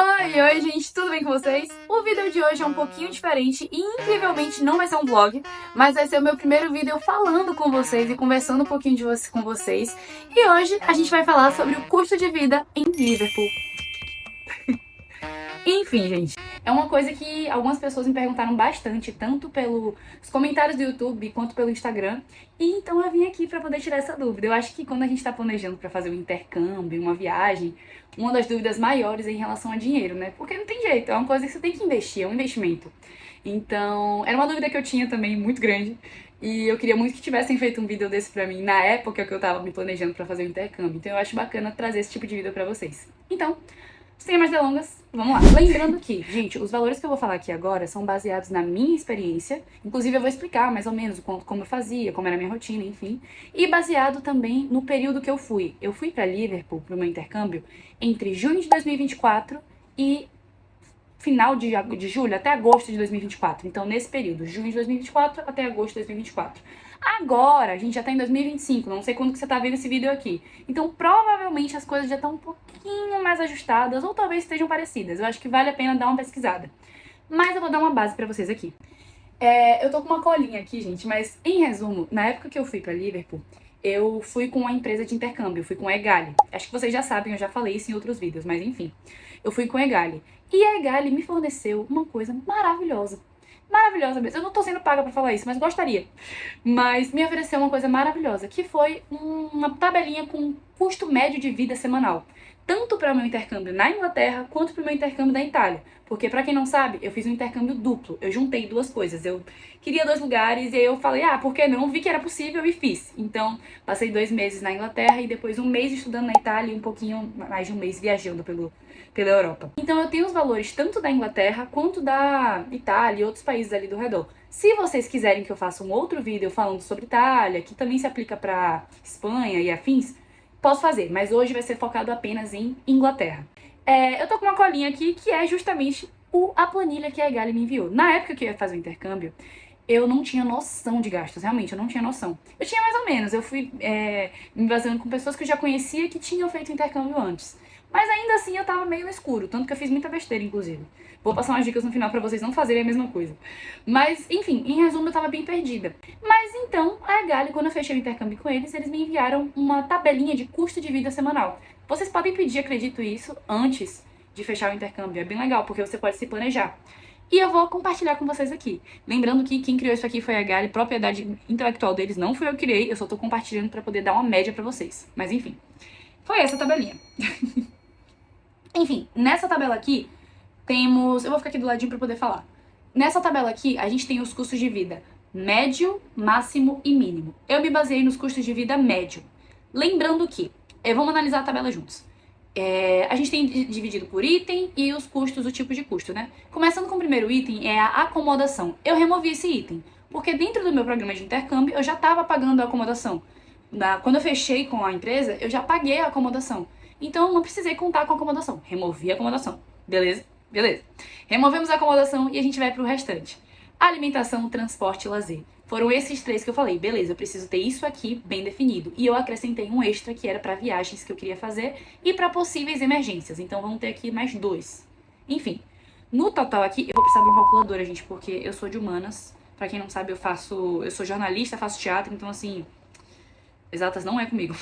Oi, gente, tudo bem com vocês? O vídeo de hoje é um pouquinho diferente e incrivelmente não vai ser um vlog, mas vai ser o meu primeiro vídeo falando com vocês e conversando um pouquinho com vocês. E hoje a gente vai falar sobre o custo de vida em Liverpool. Enfim, gente, é uma coisa que algumas pessoas me perguntaram bastante, tanto pelos comentários do YouTube quanto pelo Instagram, e então eu vim aqui pra poder tirar essa dúvida. Eu acho que quando a gente tá planejando pra fazer um intercâmbio, uma viagem, uma das dúvidas maiores é em relação a dinheiro, né? Porque não tem jeito, é uma coisa que você tem que investir, é um investimento. Então, era uma dúvida que eu tinha também, muito grande, e eu queria muito que tivessem feito um vídeo desse pra mim na época que eu tava me planejando pra fazer o intercâmbio. Então eu acho bacana trazer esse tipo de vídeo pra vocês. Então, sem mais delongas, vamos lá. Lembrando que, gente, os valores que eu vou falar aqui agora são baseados na minha experiência. Inclusive, eu vou explicar mais ou menos como eu fazia, como era a minha rotina, enfim. E baseado também no período que eu fui. Eu fui pra Liverpool, pro meu intercâmbio, entre junho de 2024 e final de julho até agosto de 2024. Então, nesse período, junho de 2024 até agosto de 2024. Agora, a gente já tá em 2025, não sei quando que você tá vendo esse vídeo aqui. Então, provavelmente as coisas já estão um pouquinho mais ajustadas, ou talvez estejam parecidas. Eu acho que vale a pena dar uma pesquisada. Mas eu vou dar uma base pra vocês aqui. Eu tô com uma colinha aqui, gente, mas em resumo, na época que eu fui pra Liverpool, eu fui com uma empresa de intercâmbio, eu fui com a Egali. Acho que vocês já sabem, eu já falei isso em outros vídeos, mas enfim. Eu fui com a Egali. E a Egali me forneceu uma coisa maravilhosa. Maravilhosa mesmo. Eu não tô sendo paga pra falar isso, mas gostaria. Mas me ofereceu uma coisa maravilhosa, que foi uma tabelinha com custo médio de vida semanal. Tanto para o meu intercâmbio na Inglaterra, quanto para o meu intercâmbio na Itália. Porque, pra quem não sabe, eu fiz um intercâmbio duplo. Eu juntei duas coisas. Eu queria dois lugares e aí eu falei, por que não? Vi que era possível e fiz. Então, passei 2 meses na Inglaterra e depois 1 mês estudando na Itália e um pouquinho mais de 1 mês viajando pela Europa. Então, eu tenho os valores tanto da Inglaterra quanto da Itália e outros países ali do redor. Se vocês quiserem que eu faça um outro vídeo falando sobre Itália, que também se aplica pra Espanha e afins, posso fazer, mas hoje vai ser focado apenas em Inglaterra. Eu tô com uma colinha aqui que é justamente a planilha que a Egali me enviou. Na época que eu ia fazer o intercâmbio, eu não tinha noção de gastos, realmente, eu não tinha noção. Eu tinha mais ou menos, eu fui me baseando com pessoas que eu já conhecia que tinham feito intercâmbio antes. Mas ainda assim eu tava meio no escuro, tanto que eu fiz muita besteira, inclusive. Vou passar umas dicas no final pra vocês não fazerem a mesma coisa. Mas, enfim, em resumo, eu tava bem perdida. Mas então, a Egali, quando eu fechei o intercâmbio com eles me enviaram uma tabelinha de custo de vida semanal. Vocês podem pedir, acredito isso, antes de fechar o intercâmbio. É bem legal, porque você pode se planejar. E eu vou compartilhar com vocês aqui. Lembrando que quem criou isso aqui foi a Egali, propriedade intelectual deles, não fui eu que criei, eu só tô compartilhando pra poder dar uma média pra vocês. Mas enfim, foi essa tabelinha. Enfim, nessa tabela aqui, temos... Eu vou ficar aqui do ladinho pra poder falar. Nessa tabela aqui, a gente tem os custos de vida médio, máximo e mínimo. Eu me baseei nos custos de vida médio. Lembrando que... vamos analisar a tabela juntos. A gente tem dividido por item e os custos, o tipo de custo, né? Começando com o primeiro item, é a acomodação. Eu removi esse item, porque dentro do meu programa de intercâmbio, eu já estava pagando a acomodação. Quando eu fechei com a empresa, eu já paguei a acomodação. Então, eu não precisei contar com a acomodação. Removi a acomodação. Beleza? Beleza. Removemos a acomodação e a gente vai pro restante. Alimentação, transporte e lazer. Foram esses 3 que eu falei. Beleza, eu preciso ter isso aqui bem definido. E eu acrescentei um extra que era para viagens que eu queria fazer e para possíveis emergências. Então, vamos ter aqui mais 2. Enfim, no total aqui, eu vou precisar de uma calculadora, gente, porque eu sou de humanas. Pra quem não sabe, eu sou jornalista, faço teatro, então assim... Exatas não é comigo.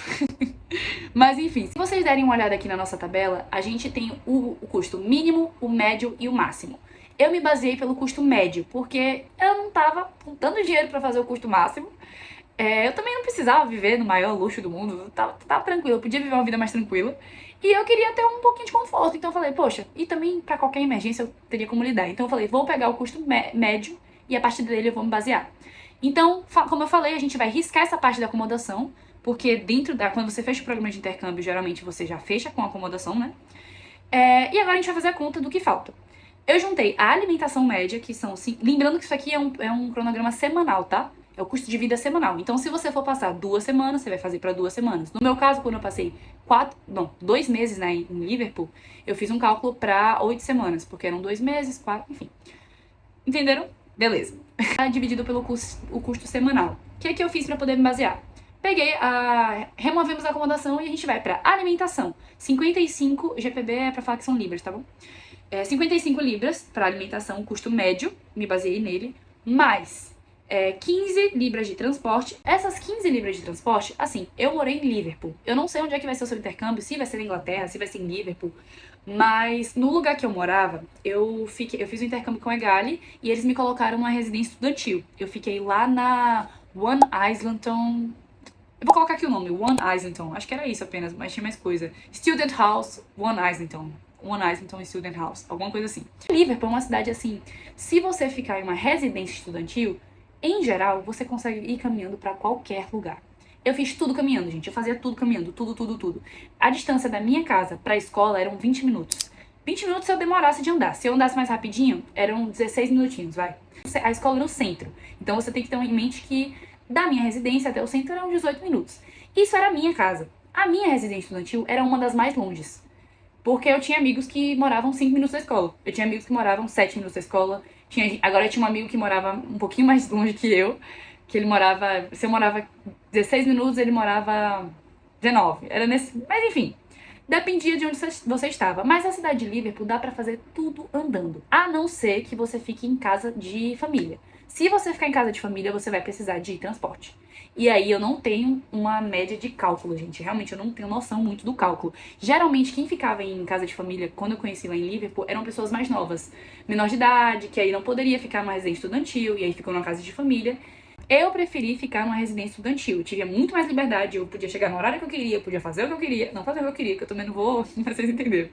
Mas enfim, se vocês derem uma olhada aqui na nossa tabela, a gente tem o custo mínimo, o médio e o máximo. Eu me baseei pelo custo médio, porque eu não tava com tanto dinheiro pra fazer o custo máximo. Eu também não precisava viver no maior luxo do mundo, tava tranquilo, eu podia viver uma vida mais tranquila. E eu queria ter um pouquinho de conforto, então eu falei, poxa, e também pra qualquer emergência eu teria como lidar. Então eu falei, vou pegar o custo médio e a partir dele eu vou me basear. Então, como eu falei, a gente vai riscar essa parte da acomodação, porque quando você fecha o programa de intercâmbio, geralmente você já fecha com a acomodação, né? E agora a gente vai fazer a conta do que falta. Eu juntei a alimentação média, que são... Lembrando que isso aqui é um cronograma semanal, tá? É o custo de vida semanal. Então, se você for passar 2 semanas, você vai fazer para 2 semanas. No meu caso, quando eu passei 2 meses, né, em Liverpool, eu fiz um cálculo para 8 semanas, porque eram 2 meses, 4, enfim. Entenderam? Beleza. Dividido pelo o custo semanal. O que é que eu fiz para poder me basear? Removemos a acomodação e a gente vai pra alimentação. 55 GPB é pra falar que são libras, tá bom? 55 libras pra alimentação, custo médio, me baseei nele, mais 15 libras de transporte. Essas 15 libras de transporte, assim, eu morei em Liverpool. Eu não sei onde é que vai ser o seu intercâmbio, se vai ser na Inglaterra, se vai ser em Liverpool. Mas no lugar que eu morava, eu fiz um intercâmbio com a Egali e eles me colocaram numa residência estudantil. Eu fiquei lá na One Islington. Eu vou colocar aqui o nome, One Islington. Acho que era isso apenas, mas tinha mais coisa. Student House, One Islington. One Islington Student House, alguma coisa assim. Liverpool é uma cidade assim, se você ficar em uma residência estudantil, em geral, você consegue ir caminhando pra qualquer lugar. Eu fiz tudo caminhando, gente. Eu fazia tudo caminhando, tudo. A distância da minha casa pra escola eram 20 minutos. 20 minutos se eu demorasse de andar. Se eu andasse mais rapidinho, eram 16 minutinhos, vai. A escola é no centro. Então você tem que ter em mente que da minha residência até o centro eram 18 minutos. Isso era a minha casa. A minha residência estudantil era uma das mais longes. Porque eu tinha amigos que moravam 5 minutos da escola. Eu tinha amigos que moravam 7 minutos da escola. Agora eu tinha um amigo que morava um pouquinho mais longe que eu. Que ele morava... Se eu morava 16 minutos, ele morava 19. Era nesse... Mas enfim, dependia de onde você estava. Mas a cidade de Liverpool dá pra fazer tudo andando. A não ser que você fique em casa de família. Se você ficar em casa de família, você vai precisar de transporte. E aí eu não tenho uma média de cálculo, gente. Realmente eu não tenho noção muito do cálculo. Geralmente quem ficava em casa de família, quando eu conheci lá em Liverpool, eram pessoas mais novas. Menor de idade, que aí não poderia ficar mais residência estudantil, e aí ficou numa casa de família. Eu preferi ficar numa residência estudantil. Eu tive muito mais liberdade, eu podia chegar no horário que eu queria, eu podia fazer o que eu queria. Não fazer o que eu queria, que eu também não vou, mas vocês entenderam.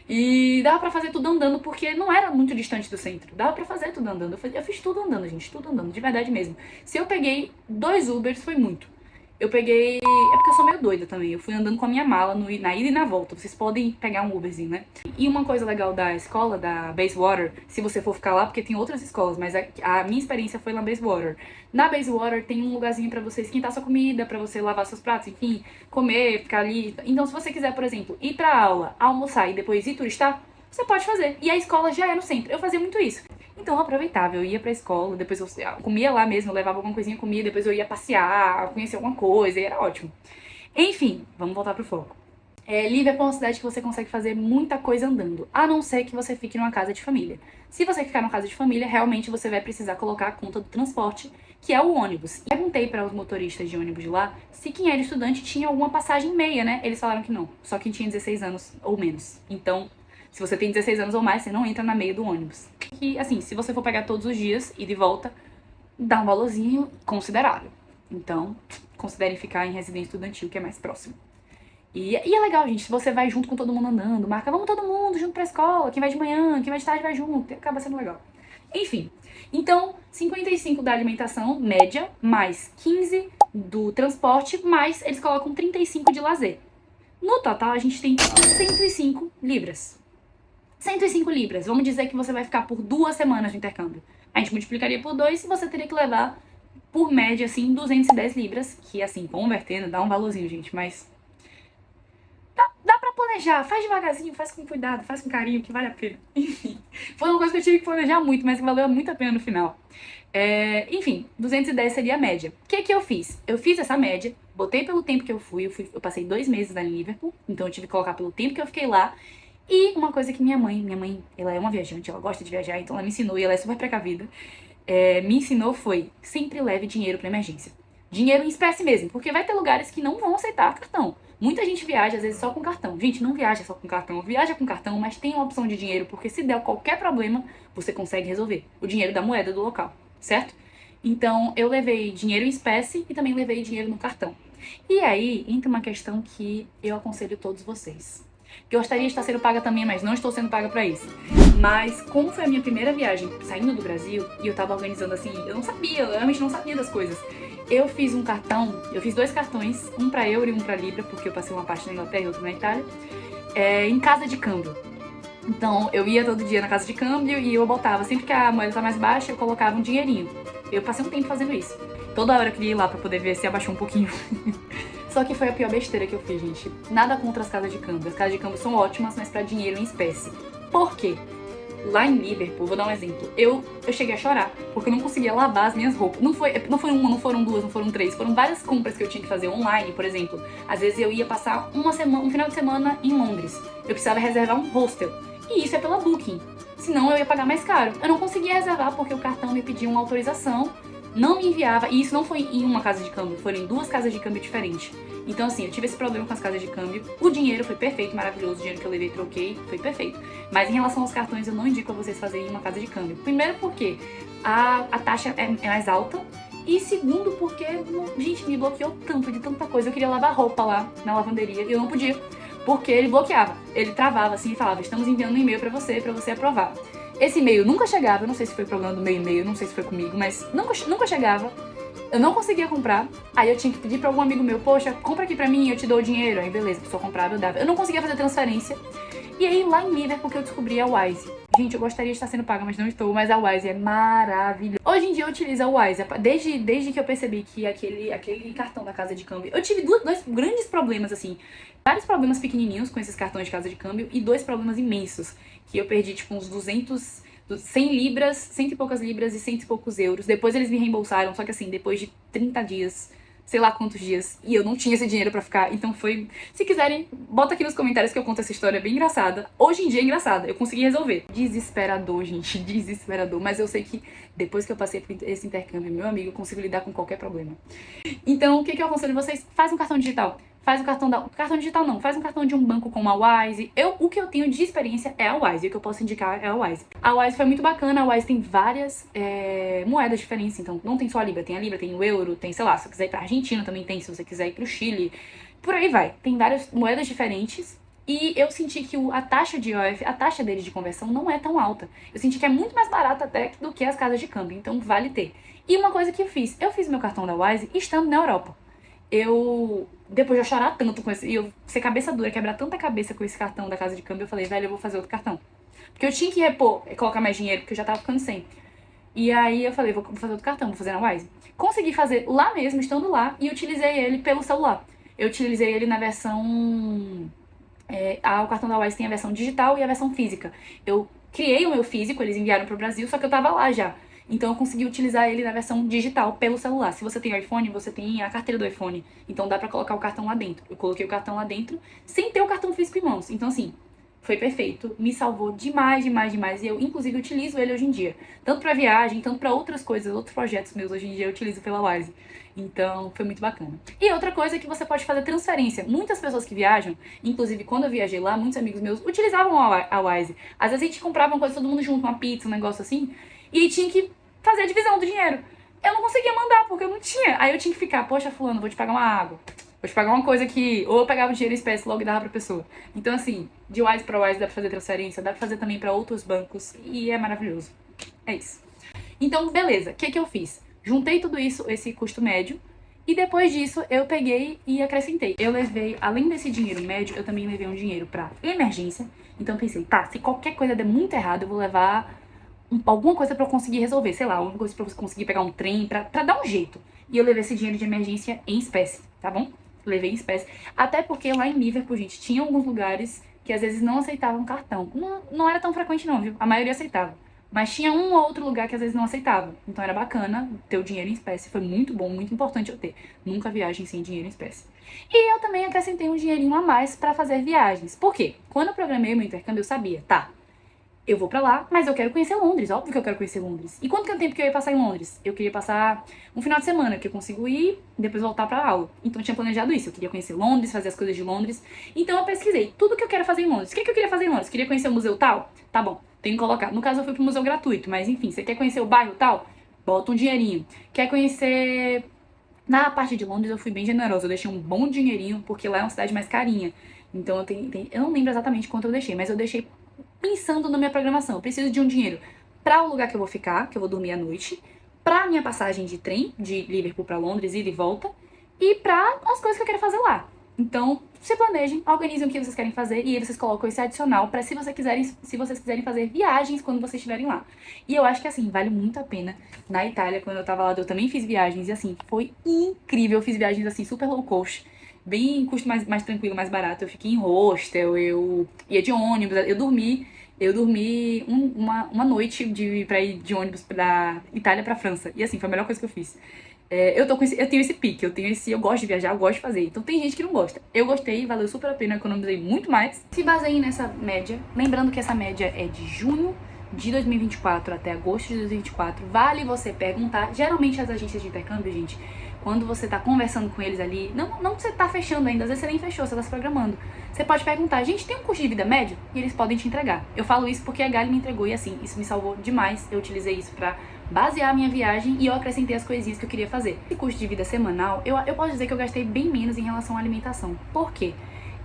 E dava pra fazer tudo andando, porque não era muito distante do centro. Dava pra fazer tudo andando. Eu fiz tudo andando, gente, tudo andando, de verdade mesmo. Se eu peguei 2 Ubers, foi muito. Eu peguei... É porque eu sou meio doida também. Eu fui andando com a minha mala na ida e na volta. Vocês podem pegar um Uberzinho, né? E uma coisa legal da escola, da Bayswater, se você for ficar lá, porque tem outras escolas, mas a minha experiência foi na Bayswater. Na Bayswater tem um lugarzinho pra você esquentar sua comida, pra você lavar seus pratos, enfim, comer, ficar ali. Então, se você quiser, por exemplo, ir pra aula, almoçar e depois ir turistar, você pode fazer. E a escola já é no centro. Eu fazia muito isso. Então eu aproveitava, eu ia pra escola, depois eu comia lá mesmo, eu levava alguma coisinha, comia, depois eu ia passear, conhecer alguma coisa, e era ótimo. Enfim, vamos voltar pro foco. Liverpool é uma cidade que você consegue fazer muita coisa andando, a não ser que você fique numa casa de família. Se você ficar numa casa de família, realmente você vai precisar colocar a conta do transporte, que é o ônibus. Perguntei para os motoristas de ônibus de lá se quem era estudante tinha alguma passagem meia, né? Eles falaram que não, só quem tinha 16 anos ou menos. Então, se você tem 16 anos ou mais, você não entra na meia do ônibus. E assim, se você for pegar todos os dias e de volta, dá um valorzinho considerável. Então, considerem ficar em residência estudantil, que é mais próximo. E é legal, gente, se você vai junto com todo mundo andando, marca, vamos todo mundo junto pra escola, quem vai de manhã, quem vai de tarde vai junto, acaba sendo legal. Enfim, então, 55 da alimentação, média, mais 15 do transporte, mais eles colocam 35 de lazer. No total, a gente tem 105 libras. 105 libras, vamos dizer que você vai ficar por 2 semanas no intercâmbio. A gente multiplicaria por 2 e você teria que levar, por média, assim, 210 libras, que, assim, convertendo, dá um valorzinho, gente, mas... Dá pra planejar, faz devagarzinho, faz com cuidado, faz com carinho, que vale a pena. Enfim, foi uma coisa que eu tive que planejar muito, mas que valeu muito a pena no final. Enfim, 210 seria a média. O que eu fiz? Eu fiz essa média, botei pelo tempo que eu fui, eu passei 2 meses lá em Liverpool, então eu tive que colocar pelo tempo que eu fiquei lá. E uma coisa que minha mãe, ela é uma viajante, ela gosta de viajar, então ela me ensinou, e ela é super precavida, me ensinou foi, sempre leve dinheiro pra emergência. Dinheiro em espécie mesmo, porque vai ter lugares que não vão aceitar cartão. Muita gente viaja, às vezes, só com cartão. Gente, não viaja só com cartão. Viaja com cartão, mas tem uma opção de dinheiro, porque se der qualquer problema, você consegue resolver. O dinheiro da moeda do local, certo? Então, eu levei dinheiro em espécie e também levei dinheiro no cartão. E aí, entra uma questão que eu aconselho todos vocês. Gostaria de estar sendo paga também, mas não estou sendo paga pra isso. Mas, como foi a minha primeira viagem saindo do Brasil, e eu tava organizando assim, eu realmente não sabia das coisas. Eu fiz um cartão, eu fiz 2 cartões, um pra euro e um pra libra, porque eu passei uma parte na Inglaterra e outra na Itália, em casa de câmbio. Então, eu ia todo dia na casa de câmbio e eu botava, sempre que a moeda tá mais baixa, eu colocava um dinheirinho. Eu passei um tempo fazendo isso. Toda hora eu queria ir lá pra poder ver se abaixou um pouquinho. Só que foi a pior besteira que eu fiz, gente. Nada contra as casas de câmbio. As casas de câmbio são ótimas, mas pra dinheiro em espécie. Por quê? Lá em Liverpool, vou dar um exemplo, eu cheguei a chorar, porque eu não conseguia lavar as minhas roupas. Não foi uma, não foram duas, não foram três, foram várias compras que eu tinha que fazer online, por exemplo. Às vezes eu ia passar um final de semana em Londres. Eu precisava reservar um hostel. E isso é pela Booking. Senão eu ia pagar mais caro. Eu não conseguia reservar porque o cartão me pedia uma autorização, não me enviava, e isso não foi em uma casa de câmbio, foram em duas casas de câmbio diferentes. Então assim, eu tive esse problema com as casas de câmbio. O dinheiro foi perfeito, maravilhoso, o dinheiro que eu levei, troquei, foi perfeito. Mas em relação aos cartões, eu não indico a vocês fazerem em uma casa de câmbio. Primeiro porque a taxa é mais alta, e segundo porque, gente, me bloqueou tanto de tanta coisa. Eu queria lavar roupa lá na lavanderia e eu não podia, porque ele bloqueava, ele travava assim e falava, estamos enviando um e-mail pra você aprovar. Esse e-mail nunca chegava, eu não sei se foi problema do meu e-mail, não sei se foi comigo, mas nunca chegava. Eu não conseguia comprar, aí eu tinha que pedir pra algum amigo meu, poxa, compra aqui pra mim, eu te dou o dinheiro. Aí beleza, a pessoa comprava, eu dava. Eu não conseguia fazer transferência. E aí lá em Liverpool que eu descobri a Wise. Gente, eu gostaria de estar sendo paga, mas não estou, mas a Wise é maravilhosa. Hoje em dia eu utilizo a Wise, desde que eu percebi que aquele cartão da casa de câmbio... Eu tive dois grandes problemas, assim, vários problemas pequenininhos com esses cartões de casa de câmbio e dois problemas imensos, que eu perdi, tipo, uns 100 libras, 100 e poucas libras e 100 e poucos euros. Depois eles me reembolsaram, só que assim, depois de 30 dias, sei lá quantos dias, e eu não tinha esse dinheiro pra ficar, então foi... Se quiserem, bota aqui nos comentários que eu conto essa história bem engraçada. Hoje em dia é engraçada, eu consegui resolver. Desesperador, gente, desesperador, mas eu sei que depois que eu passei por esse intercâmbio, meu amigo, eu consigo lidar com qualquer problema. Então, o que eu aconselho vocês? Faz um cartão digital. Faz um cartão digital não, faz um cartão de um banco como a Wise. O que eu tenho de experiência é a Wise, e o que eu posso indicar é a Wise. A Wise foi muito bacana, a Wise tem várias moedas diferentes, então não tem só a Libra, tem o euro, tem, sei lá, se você quiser ir pra Argentina também tem, se você quiser ir pro Chile, por aí vai. Tem várias moedas diferentes. E eu senti que a taxa de IOF, a taxa deles de conversão não é tão alta. Eu senti que é muito mais barata até do que as casas de câmbio, então vale ter. E uma coisa que eu fiz meu cartão da Wise estando na Europa. Depois de eu chorar tanto com esse, e eu ser cabeça dura, quebrar tanta cabeça com esse cartão da casa de câmbio, eu falei, velho, eu vou fazer outro cartão. Porque eu tinha que colocar mais dinheiro, porque eu já tava ficando sem. E aí eu falei, vou fazer outro cartão, vou fazer na Wise. Consegui fazer lá mesmo, estando lá, e utilizei ele pelo celular. Eu utilizei ele na versão... o cartão da Wise tem a versão digital e a versão física. Eu criei o meu físico, eles enviaram pro Brasil, só que eu tava lá já. Então eu consegui utilizar ele na versão digital pelo celular. Se você tem iPhone, você tem a carteira do iPhone. Então dá pra colocar o cartão lá dentro. Eu coloquei o cartão lá dentro sem ter o cartão físico em mãos. Então assim, foi perfeito. Me salvou demais, demais, demais. E eu, inclusive, utilizo ele hoje em dia. Tanto pra viagem, tanto pra outras coisas, outros projetos meus hoje em dia eu utilizo pela Wise. Então, foi muito bacana. E outra coisa é que você pode fazer transferência. Muitas pessoas que viajam, inclusive quando eu viajei lá, muitos amigos meus utilizavam a Wise. Às vezes a gente comprava uma coisa todo mundo junto, uma pizza, um negócio assim, e aí tinha que fazer a divisão do dinheiro. Eu não conseguia mandar, porque eu não tinha. Aí eu tinha que ficar, poxa, fulano, vou te pagar uma água. Vou te pagar uma coisa que... Ou eu pegava o dinheiro em espécie logo e dava pra pessoa. Então, assim, de Wise pra Wise dá pra fazer transferência, dá pra fazer também pra outros bancos, e é maravilhoso. É isso. Então, beleza. O que eu fiz? Juntei tudo isso, esse custo médio, e depois disso eu peguei e acrescentei. Eu levei, além desse dinheiro médio, eu também levei um dinheiro pra emergência. Então pensei, tá, se qualquer coisa der muito errado, eu vou levar alguma coisa pra eu conseguir resolver. Sei lá, alguma coisa pra eu conseguir pegar um trem, pra dar um jeito. E eu levei esse dinheiro de emergência em espécie, tá bom? Levei em espécie. Até porque lá em Liverpool, gente, tinha alguns lugares que às vezes não aceitavam cartão. Não era tão frequente não, viu? A maioria aceitava. Mas tinha um ou outro lugar que às vezes não aceitava. Então era bacana ter o dinheiro em espécie. Foi muito bom, muito importante eu ter. Nunca viagem sem dinheiro em espécie. E eu também acrescentei um dinheirinho a mais pra fazer viagens. Por quê? Quando eu programei o meu intercâmbio, eu sabia, tá, eu vou pra lá, mas eu quero conhecer Londres. Óbvio que eu quero conhecer Londres. E quanto tempo que eu ia passar em Londres? Eu queria passar um final de semana, que eu consigo ir e depois voltar pra aula. Então eu tinha planejado isso. Eu queria conhecer Londres, fazer as coisas de Londres. Então eu pesquisei tudo que eu quero fazer em Londres. O que eu queria fazer em Londres? Queria conhecer o museu tal? Tá bom, tem que colocar. No caso eu fui pro museu gratuito, mas enfim, você quer conhecer o bairro tal? Bota um dinheirinho. Quer conhecer... Na parte de Londres eu fui bem generosa. Eu deixei um bom dinheirinho, porque lá é uma cidade mais carinha. Então eu não lembro exatamente quanto eu deixei, mas eu deixei pensando na minha programação. Eu preciso de um dinheiro para o lugar que eu vou ficar, que eu vou dormir à noite, pra minha passagem de trem, de Liverpool pra Londres, ida e volta, e pra as coisas que eu quero fazer lá. Então, se planejem, organizem o que vocês querem fazer e aí vocês colocam esse adicional pra se vocês quiserem fazer viagens quando vocês estiverem lá. E eu acho que assim, vale muito a pena. Na Itália, quando eu tava lá, eu também fiz viagens e assim, foi incrível. Eu fiz viagens assim, super low cost, bem custo mais tranquilo, mais barato. Eu fiquei em hostel, eu ia de ônibus, eu dormi Eu dormi uma noite pra ir de ônibus da Itália pra França. E assim, foi a melhor coisa que eu fiz. Eu tenho esse pique, eu gosto de viajar, eu gosto de fazer. Então tem gente que não gosta. Eu gostei, valeu super a pena, eu economizei muito mais. Se baseiem nessa média, lembrando que essa média é de junho de 2024 até agosto de 2024. Vale você perguntar. Geralmente as agências de intercâmbio, gente, quando você tá conversando com eles ali, não que você tá fechando ainda, às vezes você nem fechou, você tá se programando. Você pode perguntar, gente, tem um custo de vida médio? E eles podem te entregar. Eu falo isso porque a Gali me entregou e assim, isso me salvou demais. Eu utilizei isso pra basear a minha viagem e eu acrescentei as coisinhas que eu queria fazer. Esse custo de vida semanal, eu posso dizer que eu gastei bem menos em relação à alimentação. Por quê?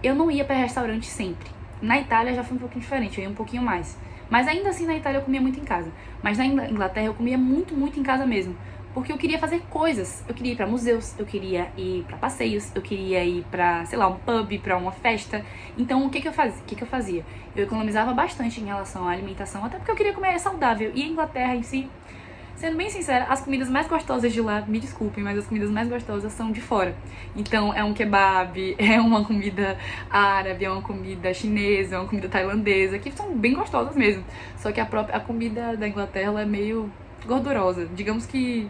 Eu não ia pra restaurante sempre. Na Itália já foi um pouquinho diferente, eu ia um pouquinho mais. Mas ainda assim na Itália eu comia muito em casa. Mas na Inglaterra eu comia muito, muito em casa mesmo. Porque eu queria fazer coisas. Eu queria ir pra museus, eu queria ir pra passeios, eu queria ir pra, sei lá, um pub, pra uma festa. Então o que eu fazia? Eu economizava bastante em relação à alimentação, até porque eu queria comer saudável. E a Inglaterra em si, sendo bem sincera, as comidas mais gostosas de lá, me desculpem, mas as comidas mais gostosas são de fora. Então é um kebab, é uma comida árabe, é uma comida chinesa, é uma comida tailandesa, que são bem gostosas mesmo. Só que a comida da Inglaterra ela é meio gordurosa. Digamos que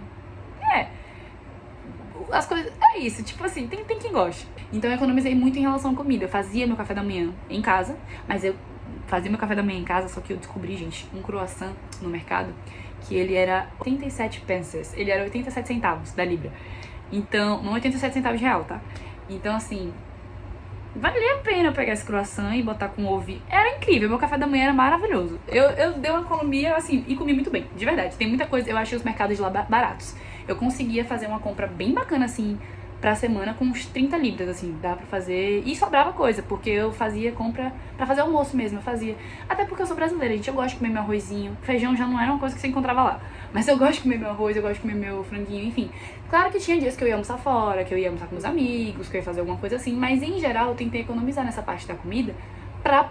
as coisas. É isso, tipo assim, tem quem goste. Então eu economizei muito em relação à comida. Eu fazia meu café da manhã em casa, mas eu fazia meu café da manhã em casa, só que eu descobri, gente, um croissant no mercado, que ele era 87 pences. Ele era 87 centavos da libra. Então, não 87 centavos de real, tá? Então, assim, valia a pena eu pegar esse croissant e botar com ovo. Era incrível, meu café da manhã era maravilhoso. Eu dei uma economia, assim, e comi muito bem, de verdade. Tem muita coisa, eu achei os mercados de lá baratos. Eu conseguia fazer uma compra bem bacana, assim, pra semana com uns 30 libras, assim, dá pra fazer. E sobrava coisa, porque eu fazia compra pra fazer almoço mesmo, eu fazia. Até porque eu sou brasileira, gente, eu gosto de comer meu arrozinho. Feijão já não era uma coisa que você encontrava lá. Mas eu gosto de comer meu arroz, eu gosto de comer meu franguinho, enfim. Claro que tinha dias que eu ia almoçar fora, que eu ia almoçar com meus amigos, que eu ia fazer alguma coisa assim, mas em geral eu tentei economizar nessa parte da comida pra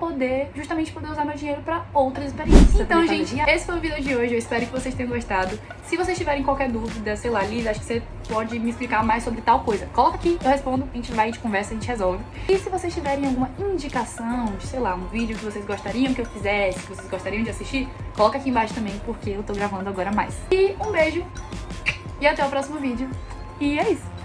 justamente poder usar meu dinheiro pra outras experiências. Então, gente, esse foi o vídeo de hoje, eu espero que vocês tenham gostado. Se vocês tiverem qualquer dúvida, sei lá, Liz, acho que você pode me explicar mais sobre tal coisa, coloca aqui, eu respondo, a gente conversa, a gente resolve. E se vocês tiverem alguma indicação, sei lá, um vídeo que vocês gostariam que eu fizesse, que vocês gostariam de assistir, coloca aqui embaixo também, porque eu tô gravando agora mais. E um beijo, e até o próximo vídeo. E é isso.